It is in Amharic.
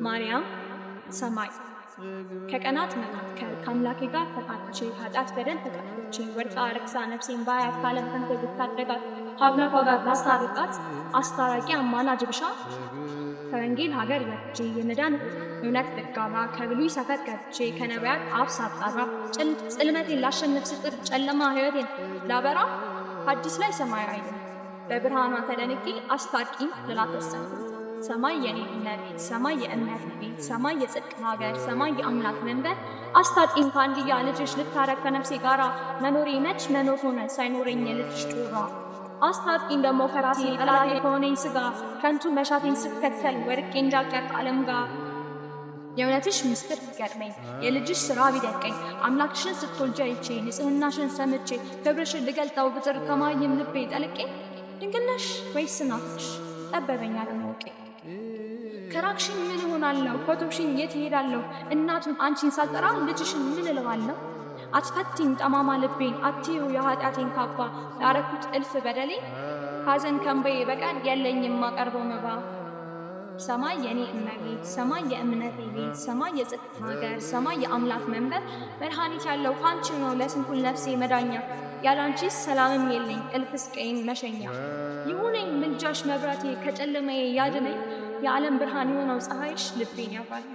ማርያም ሰማይ ከቀናት መካከል ከአምላኬ ጋር ተጣልቼ ኃጢአት በደል ተቀብቼ ወድቃ ረክሳ ነፍሴን ባያት ካለም ከንተ ብታደጋት ከአምላኳ ጋር ባስታርቃት አስታራቂ አማላጅ ብሻ ከወንጌል ሀገር ወጥቼ የመዳን እውነት ልጋራ ከብሉይ ሰፈር ገብቼ ከነቢያት አፍ ሳጣራ ጽልመቴን ላሸንፍ ስጥር ጨለማ ሕይወቴን ላበራ አዲስ ላይ ሰማያዊ በብርሃኗ ተደንቄ አስታርቂኝ ልላት ወሰንኩ። ሰማይ የኔ እመቤት፣ ሰማይ የእምነት ቤት፣ ሰማይ የጽድቅ ሀገር፣ ሰማይ የአምላክ መንበር አስታርቂኝ ከአንድያ ልጅሽ ልታረቅ ከነፍሴ ጋራ መኖሬ መች መኖር ሆነ ሳይኖረኝ የልጅሽ ጦራ አስታርቂኝ ደሞ ከራሴ ጠላቴ ከሆነኝ ስጋ ከንቱ መሻቴን ስከተል ወድቄ እንዳልቀር ከዓለም ጋር የእውነትሽ ምስጢር ቢገርመኝ የልጅሽ ሥራ ቢደንቀኝ አምላክሽን ስትወልጂ አይቼ ንጽሕናሽን ሰምቼ ክብርሽን ልገልጠው ብጥር ከማይም ልቤ ጠልቄ ድንግል ነሽ ወይስ እናትሽ ጠበበኝ አለማወቄ ከራቅሽኝ ምን እሆናለሁ ኮተብሽኝ የት እሄዳለሁ እናቱን አንቺን ሳልጠራ ልጅሽን ምን እለዋለሁ አትፈቲኝ ጠማማ ልቤን አትዩ የኃጢአቴን ካባ ላረኩት እልፍ በደሌ ሐዘን ከንበዬ በቀር የለኝም ማቀርበው መባ ሰማይ የኔ እመቤት፣ ሰማይ የእምነቴ ቤት፣ ሰማይ የጽድቅ ሀገር፣ ሰማይ የአምላክ መንበር መድኃኒት ያለው ካንቺ ነው ለስንኩል ነፍሴ መዳኛ ያላንቺስ ሰላምም የለኝ እልፍ ስቃይን መሸኛ ይሁነኝ ምልጃሽ መብራቴ ከጨለማዬ ያድነኝ የዓለም ብርሃን የሆነው ፀሐይሽ ልቤን ያባል።